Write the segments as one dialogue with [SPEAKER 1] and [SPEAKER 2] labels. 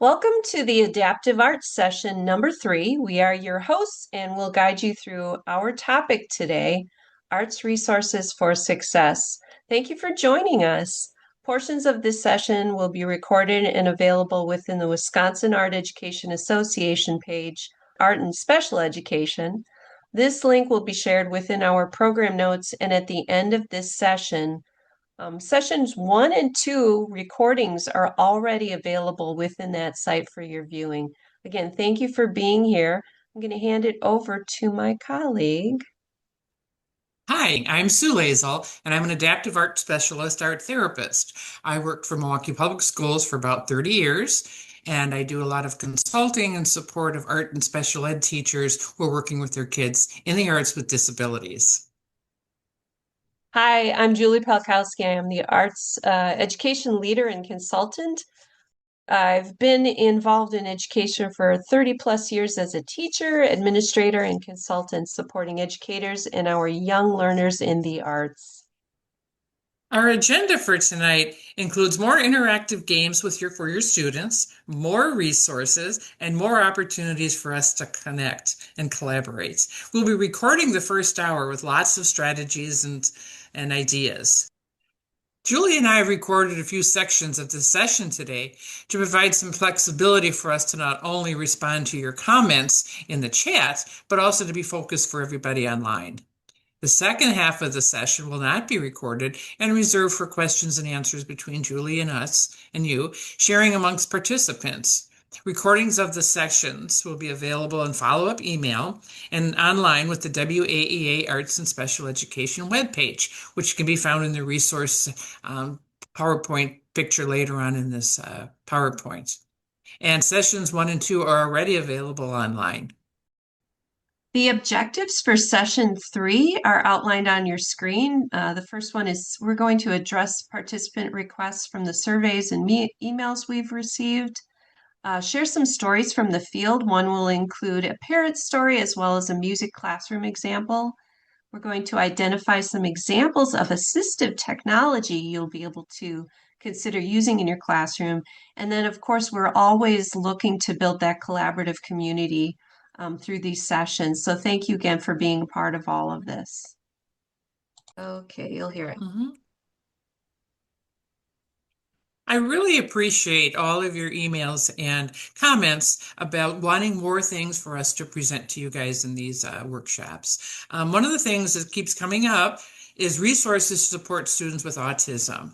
[SPEAKER 1] Welcome to the Adaptive Arts session number 3. We are your hosts and will guide you through our topic today, Arts Resources for Success. Thank you for joining us. Portions of this session will be recorded and available within the Wisconsin Art Education Association page, Art and Special Education. This link will be shared within our program notes and at the end of this session. Sessions 1 and 2 recordings are already available within that site for your viewing. Again, thank you for being here. I'm going to hand it over to my colleague.
[SPEAKER 2] Hi, I'm Sue Lazel, and I'm an adaptive art specialist art therapist. I worked for Milwaukee Public Schools for about 30 years, and I do a lot of consulting and support of art and special ed teachers who are working with their kids in the arts with disabilities.
[SPEAKER 1] Hi, I'm Julie Palkowski. I am the arts education leader and consultant. I've been involved in education for 30 plus years as a teacher, administrator, and consultant supporting educators and our young learners in the arts.
[SPEAKER 2] Our agenda for tonight includes more interactive games for your students, more resources, and more opportunities for us to connect and collaborate. We'll be recording the first hour with lots of strategies and ideas. Julie and I have recorded a few sections of this session today to provide some flexibility for us to not only respond to your comments in the chat, but also to be focused for everybody online. The second half of the session will not be recorded and reserved for questions and answers between Julie and us and you, sharing amongst participants. Recordings of the sessions will be available in follow-up email and online with the WAEA Arts and Special Education webpage, which can be found in the resource PowerPoint picture later on in this PowerPoint. And sessions 1 and 2 are already available online.
[SPEAKER 1] The objectives for session 3 are outlined on your screen. The first one is we're going to address participant requests from the surveys and emails we've received. Share some stories from the field. One will include a parent story as well as a music classroom example. We're going to identify some examples of assistive technology you'll be able to consider using in your classroom. And then, of course, we're always looking to build that collaborative community through these sessions. So thank you again for being a part of all of this. Okay, you'll hear it.
[SPEAKER 2] Mm-hmm. I really appreciate all of your emails and comments about wanting more things for us to present to you guys in these workshops. One of the things that keeps coming up is resources to support students with autism.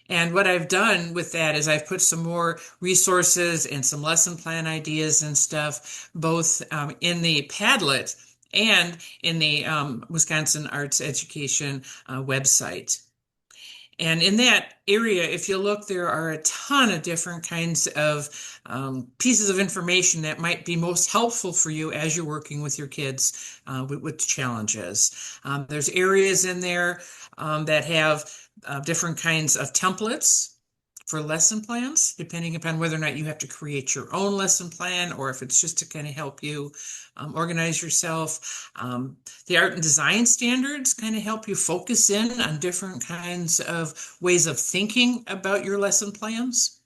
[SPEAKER 2] And what I've done with that is I've put some more resources and some lesson plan ideas and stuff, both in the Padlet and in the Wisconsin Arts Education website. And in that area, if you look, there are a ton of different kinds of pieces of information that might be most helpful for you as you're working with your kids with challenges. There's areas in there that have different kinds of templates for lesson plans, depending upon whether or not you have to create your own lesson plan or if it's just to kind of help you organize yourself. The art and design standards kind of help you focus in on different kinds of ways of thinking about your lesson plans.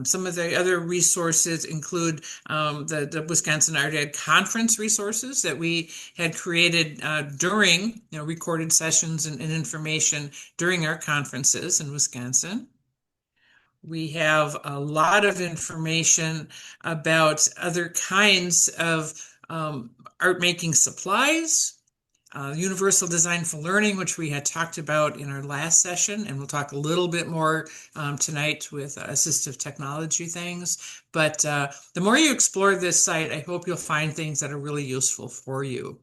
[SPEAKER 2] Some of the other resources include the Wisconsin Art Ed Conference resources that we had created during recorded sessions and information during our conferences in Wisconsin. We have a lot of information about other kinds of art making supplies, universal design for learning, which we had talked about in our last session, and we'll talk a little bit more tonight with assistive technology things. But the more you explore this site, I hope you'll find things that are really useful for you.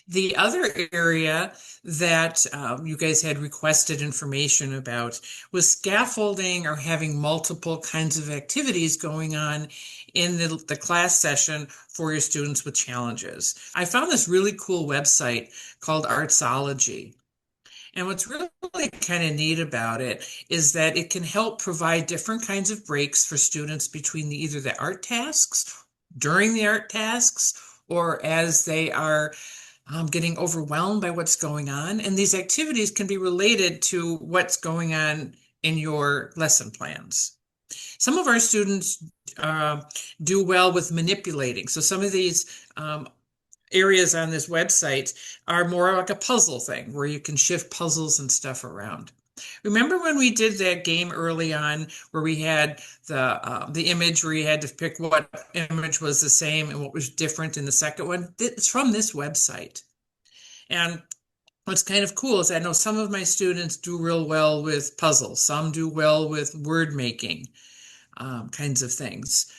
[SPEAKER 2] The other area that you guys had requested information about was scaffolding or having multiple kinds of activities going on in the class session for your students with challenges. I found this really cool website called Artsology. And what's really kind of neat about it is that it can help provide different kinds of breaks for students between either the art tasks, during the art tasks, or as they are getting overwhelmed by what's going on. And these activities can be related to what's going on in your lesson plans. Some of our students do well with manipulating. So some of these areas on this website are more like a puzzle thing where you can shift puzzles and stuff around. Remember when we did that game early on where we had the image where you had to pick what image was the same and what was different in the second one? It's from this website. And what's kind of cool is I know some of my students do real well with puzzles. Some do well with word making kinds of things,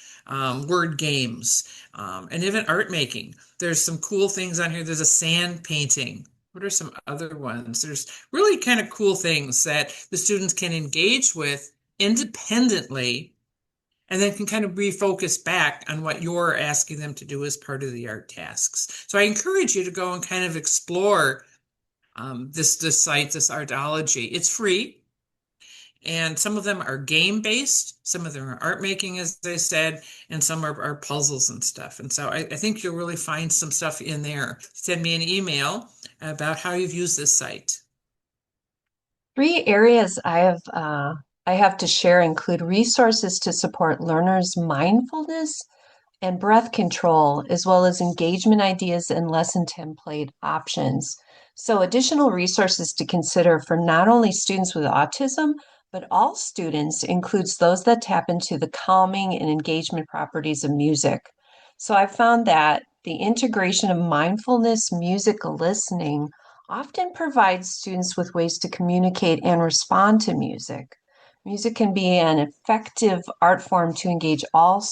[SPEAKER 2] word games, and even art making. There's some cool things on here. There's a sand painting. What are some other ones? There's really kind of cool things that the students can engage with independently and then can kind of refocus back on what you're asking them to do as part of the art tasks. So I encourage you to go and kind of explore this site, this Artology. It's free. And some of them are game based, some of them are art making, as I said, and some are puzzles and stuff. And so I think you'll really find some stuff in there. Send me an email about how you've used this site.
[SPEAKER 1] Three areas I have to share include resources to support learners' mindfulness and breath control, as well as engagement ideas and lesson template options. So, additional resources to consider for not only students with autism, but all students includes those that tap into the calming and engagement properties of music. So, I found that the integration of mindfulness music listening often provides students with ways to communicate and respond to music. Music can be an effective art form to engage all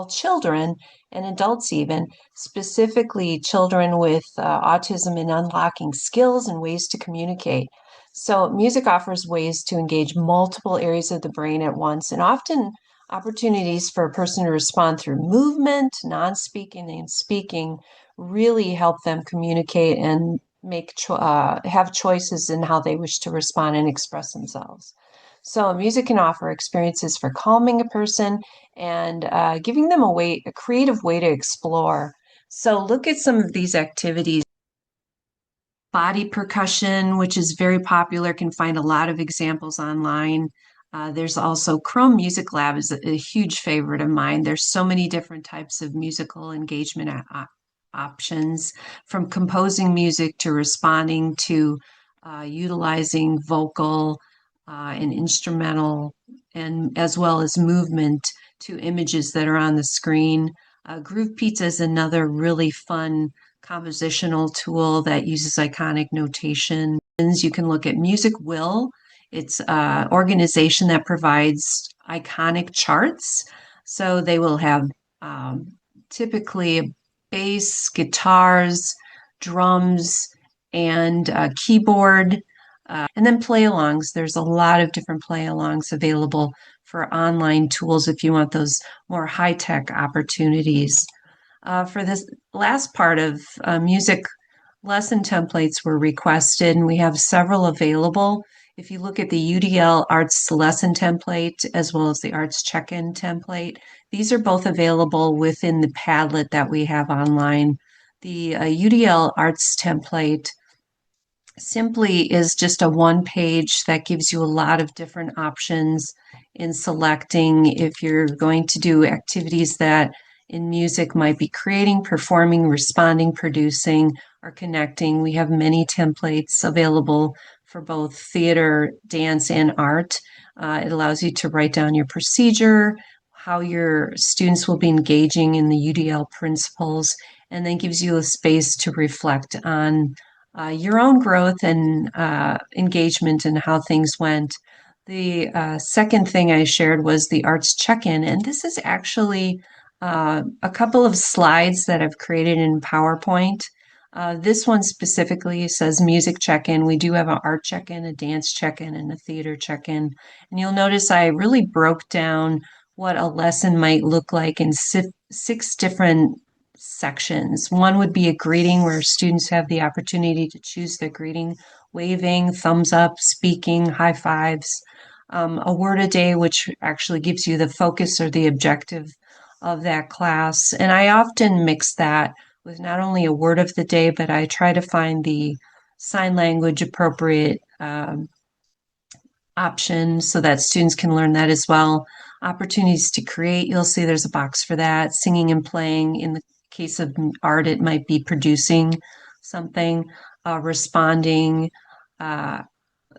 [SPEAKER 1] children and adults, even specifically children with autism, in unlocking skills and ways to communicate. So, music offers ways to engage multiple areas of the brain at once, and often opportunities for a person to respond through movement, non speaking, and speaking really help them communicate and have choices in how they wish to respond and express themselves. So, music can offer experiences for calming a person and giving them a creative way to explore. So, look at some of these activities. Body percussion, which is very popular, can find a lot of examples online. There's also Chrome Music Lab is a huge favorite of mine. There's so many different types of musical engagement options, from composing music to responding to utilizing vocal and instrumental, and as well as movement to images that are on the screen. Groove Pizza is another really fun compositional tool that uses iconic notation. You can look at Music Will. It's an organization that provides iconic charts. So they will have typically bass, guitars, drums, and keyboard. And then play alongs. There's a lot of different play alongs available for online tools if you want those more high tech opportunities. For this last part of music, lesson templates were requested, and we have several available. If you look at the UDL Arts lesson template as well as the Arts check-in template, these are both available within the Padlet that we have online. The UDL Arts template simply is just a one page that gives you a lot of different options in selecting if you're going to do activities that in music might be creating, performing, responding, producing, or connecting. We have many templates available for both theater, dance, and art. It allows you to write down your procedure, how your students will be engaging in the UDL principles, and then gives you a space to reflect on your own growth and engagement and how things went. The second thing I shared was the arts check-in, and this is actually a couple of slides that I've created in PowerPoint. This one specifically says music check-in. We do have an art check-in, a dance check-in, and a theater check-in. And you'll notice I really broke down what a lesson might look like in six different sections. One would be a greeting where students have the opportunity to choose their greeting, waving, thumbs up, speaking, high fives. A word a day, which actually gives you the focus or the objective of that class. And I often mix that with not only a word of the day, but I try to find the sign language appropriate option so that students can learn that as well. opportunities to create, you'll see there's a box for that. Singing and playing. In the case of art, it might be producing something, responding, uh,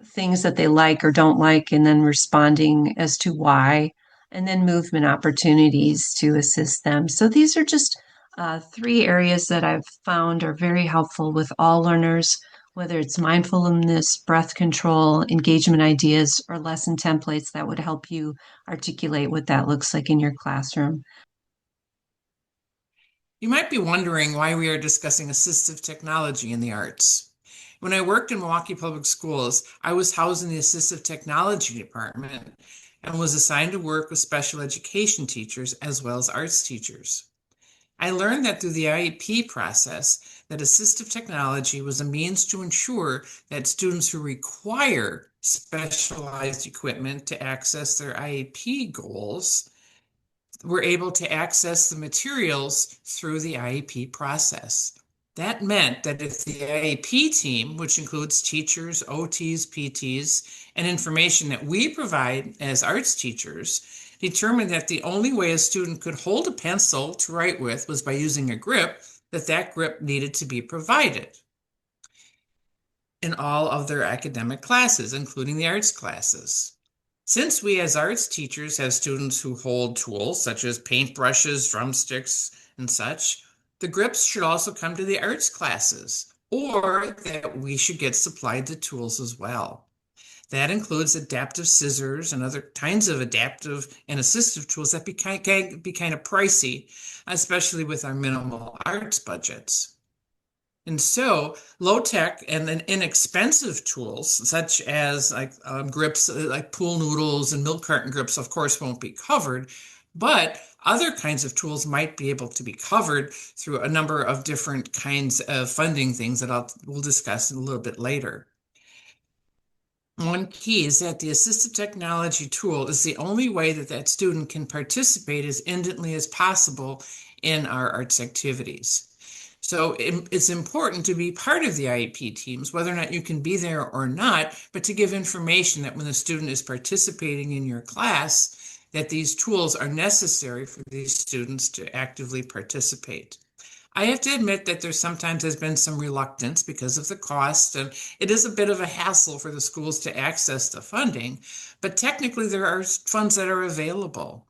[SPEAKER 1] things that they like or don't like, and then responding as to why, and then movement opportunities to assist them. So these are just three areas that I've found are very helpful with all learners, whether it's mindfulness, breath control, engagement ideas, or lesson templates that would help you articulate what that looks like in your classroom.
[SPEAKER 2] You might be wondering why we are discussing assistive technology in the arts. When I worked in Milwaukee Public Schools, I was housed in the assistive technology department and was assigned to work with special education teachers as well as arts teachers. I learned that through the IEP process that assistive technology was a means to ensure that students who require specialized equipment to access their IEP goals were able to access the materials through the IEP process. That meant that if the IEP team, which includes teachers, OTs, PTs, and information that we provide as arts teachers, determined that the only way a student could hold a pencil to write with was by using a grip, that grip needed to be provided in all of their academic classes, including the arts classes. Since we as arts teachers have students who hold tools such as paintbrushes, drumsticks, and such, the grips should also come to the arts classes, or that we should get supplied the tools as well. That includes adaptive scissors and other kinds of adaptive and assistive tools that can be kind of pricey, especially with our minimal arts budgets. And so low tech and then inexpensive tools, such as like grips, like pool noodles and milk carton grips, of course, won't be covered. But other kinds of tools might be able to be covered through a number of different kinds of funding things that we'll discuss a little bit later. One key is that the assistive technology tool is the only way that student can participate as independently as possible in our arts activities. So it's important to be part of the IEP teams, whether or not you can be there or not, but to give information that when the student is participating in your class, that these tools are necessary for these students to actively participate. I have to admit that there sometimes has been some reluctance because of the cost, and it is a bit of a hassle for the schools to access the funding, but technically there are funds that are available.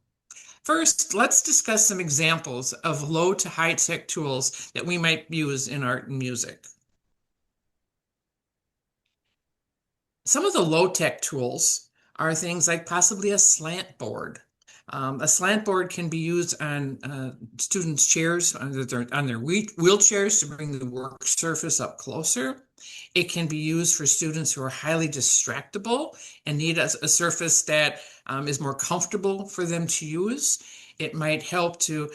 [SPEAKER 2] First, let's discuss some examples of low to high tech tools that we might use in art and music. Some of the low tech tools are things like possibly a slant board. A slant board can be used on students' chairs, on their wheelchairs to bring the work surface up closer. It can be used for students who are highly distractible and need a surface that is more comfortable for them to use. It might help to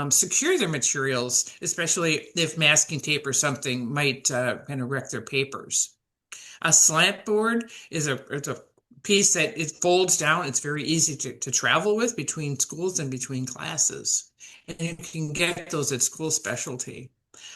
[SPEAKER 2] secure their materials, especially if masking tape or something might kind of wreck their papers. A slant board is it's a piece that it folds down. It's very easy to travel with between schools and between classes. And you can get those at school specialty.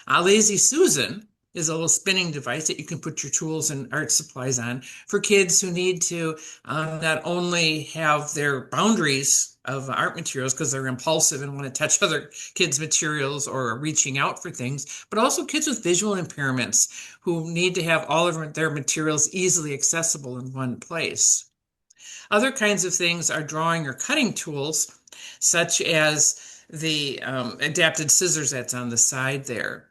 [SPEAKER 2] A Lazy Susan is a little spinning device that you can put your tools and art supplies on for kids who need to not only have their boundaries of art materials because they're impulsive and want to touch other kids' materials or reaching out for things, but also kids with visual impairments who need to have all of their materials easily accessible in one place. Other kinds of things are drawing or cutting tools, such as the adapted scissors that's on the side there.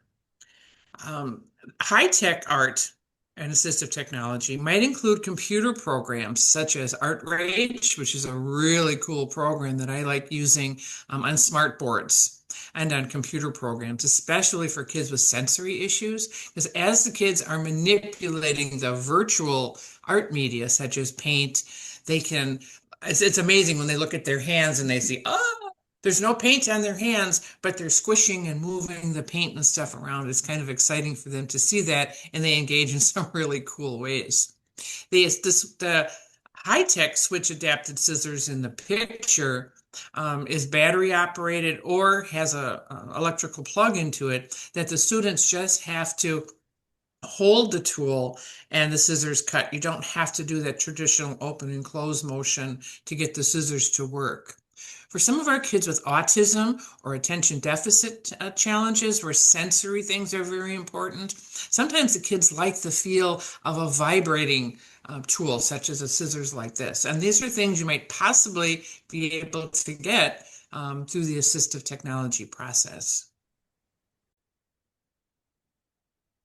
[SPEAKER 2] High-tech art and assistive technology might include computer programs such as ArtRage, which is a really cool program that I like using on smart boards and on computer programs, especially for kids with sensory issues, because as the kids are manipulating the virtual art media, such as paint, it's amazing when they look at their hands and they see, oh, there's no paint on their hands, but they're squishing and moving the paint and stuff around. It's kind of exciting for them to see that, and they engage in some really cool ways. The high-tech switch adapted scissors in the picture is battery operated or has a electrical plug into it that the students just have to hold the tool and the scissors cut. You don't have to do that traditional open and close motion to get the scissors to work. For some of our kids with autism or attention deficit challenges, where sensory things are very important, sometimes the kids like the feel of a vibrating tool, such as a scissors like this. And these are things you might possibly be able to get through the assistive technology process.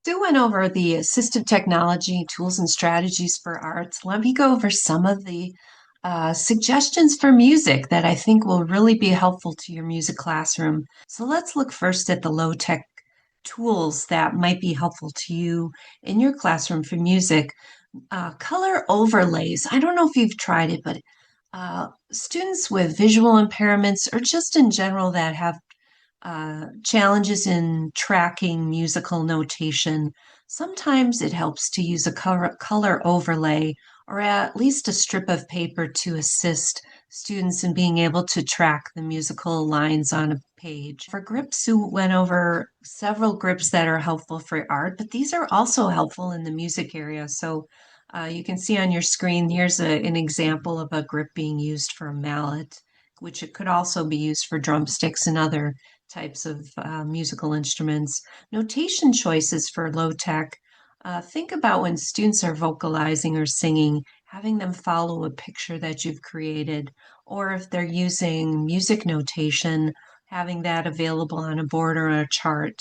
[SPEAKER 1] Sue went over the assistive technology tools and strategies for arts. Let me go over some of the suggestions for music that I think will really be helpful to your music classroom. So let's look first at the low tech tools that might be helpful to you in your classroom for music. Color overlays. I don't know if you've tried it, but students with visual impairments or just in general that have challenges in tracking musical notation. Sometimes it helps to use a color overlay or at least a strip of paper to assist students in being able to track the musical lines on a page. For grips, Sue went over several grips that are helpful for art, but these are also helpful in the music area. So you can see on your screen, here's an example of a grip being used for a mallet, which it could also be used for drumsticks and other types of musical instruments. Notation choices for low tech. Think about when students are vocalizing or singing, having them follow a picture that you've created, or if they're using music notation, having that available on a board or a chart.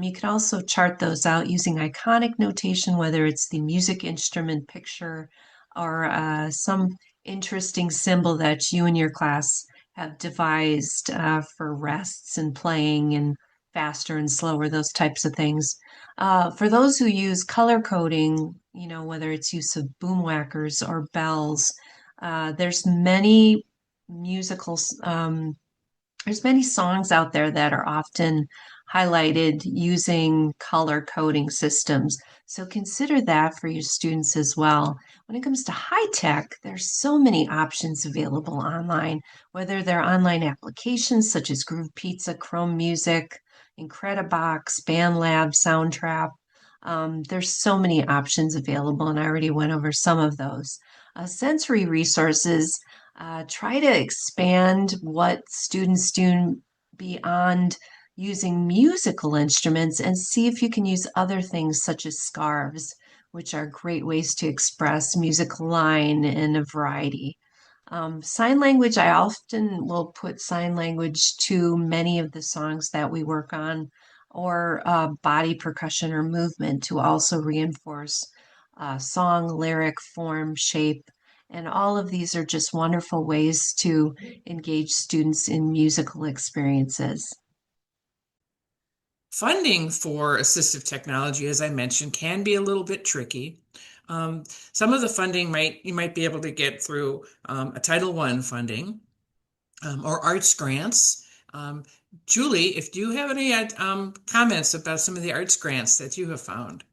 [SPEAKER 1] You can also chart those out using iconic notation, whether it's the music instrument picture or some interesting symbol that you and your class have devised for rests and playing and faster and slower, those types of things. For those who use color coding, whether it's use of boom whackers or bells, there's many musicals, there's many songs out there that are often highlighted using color coding systems. So consider that for your students as well. When it comes to high tech, there's so many options available online, whether they're online applications such as Groove Pizza, Chrome Music, Incredibox, BandLab, Soundtrap. There's so many options available, and I already went over some of those. Sensory resources, try to expand what students do beyond using musical instruments and see if you can use other things such as scarves, which are great ways to express musical line in a variety. Sign language, I often will put sign language to many of the songs that we work on, or body percussion or movement to also reinforce song, lyric, form, shape. And all of these are just wonderful ways to engage students in musical experiences.
[SPEAKER 2] Funding for assistive technology, as I mentioned, can be a little bit tricky. Some of the funding you might be able to get through a Title I funding or arts grants. Julie, if you have any comments about some of the arts grants that you have found.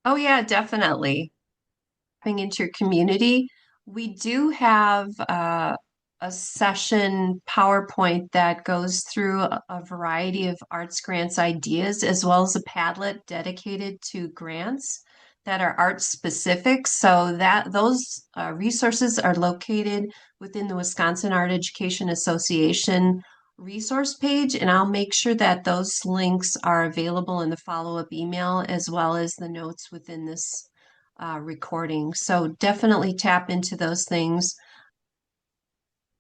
[SPEAKER 1] Oh, yeah, definitely. Into your community, we do have a session PowerPoint that goes through a variety of arts grants ideas, as well as a Padlet dedicated to grants that are art specific. So that those resources are located within the Wisconsin Art Education Association resource page, and I'll make sure that those links are available in the follow-up email as well as the notes within this recording. So definitely tap into those things.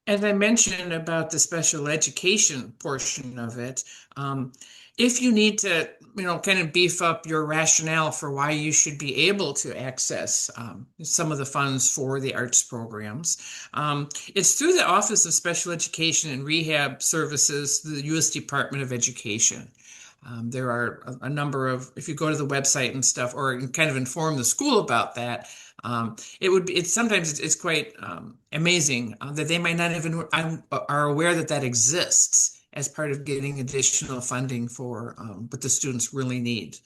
[SPEAKER 2] As I mentioned about the special education portion of it, if you need to, kind of beef up your rationale for why you should be able to access some of the funds for the arts programs, it's through the Office of Special Education and Rehab Services, the U.S. Department of Education. There are a number of, if you go to the website and stuff, or kind of inform the school about that, it's quite amazing that they might not even are aware that that exists as part of getting additional funding for what the students really need.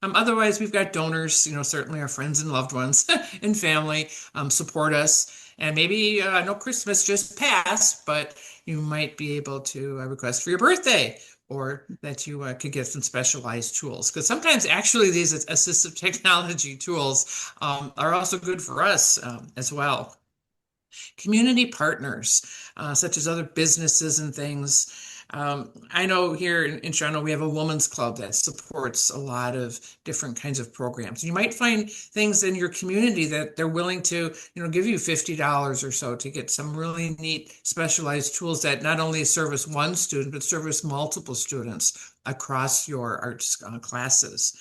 [SPEAKER 2] Otherwise, we've got donors, certainly our friends and loved ones and family support us. And maybe I know Christmas just passed, but you might be able to request for your birthday or that you could get some specialized tools. Because sometimes actually these assistive technology tools are also good for us as well. Community partners, such as other businesses and things. I know here in Toronto we have a women's club that supports a lot of different kinds of programs. You might find things in your community that they're willing to, give you $50 or so to get some really neat specialized tools that not only service one student, but service multiple students across your arts classes.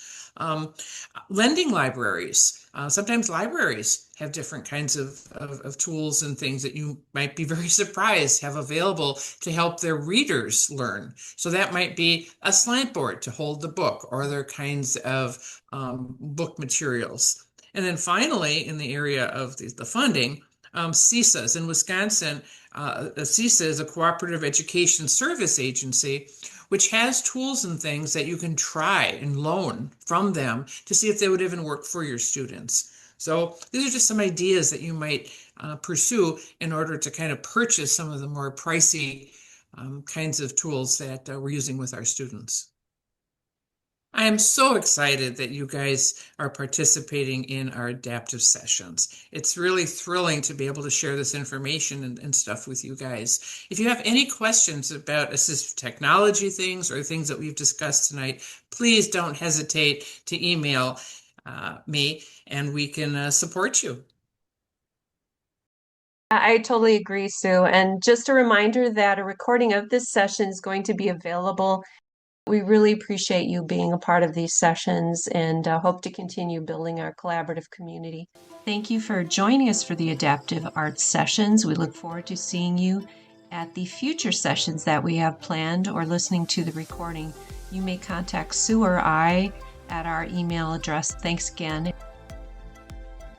[SPEAKER 2] Lending libraries. Sometimes libraries have different kinds of tools and things that you might be very surprised have available to help their readers learn. So that might be a slant board to hold the book or other kinds of book materials. And then finally, in the area of the funding, CESAs in Wisconsin, CESA is a cooperative education service agency, which has tools and things that you can try and loan from them to see if they would even work for your students. So these are just some ideas that you might pursue in order to kind of purchase some of the more pricey kinds of tools that we're using with our students. I am so excited that you guys are participating in our adaptive sessions. It's really thrilling to be able to share this information and stuff with you guys. If you have any questions about assistive technology things or things that we've discussed tonight, please don't hesitate to email me and we can support you.
[SPEAKER 1] I totally agree, Sue. And just a reminder that a recording of this session is going to be available. We really appreciate you being a part of these sessions and hope to continue building our collaborative community. Thank you for joining us for the Adaptive Arts sessions. We look forward to seeing you at the future sessions that we have planned or listening to the recording. You may contact Sue or I at our email address. Thanks again.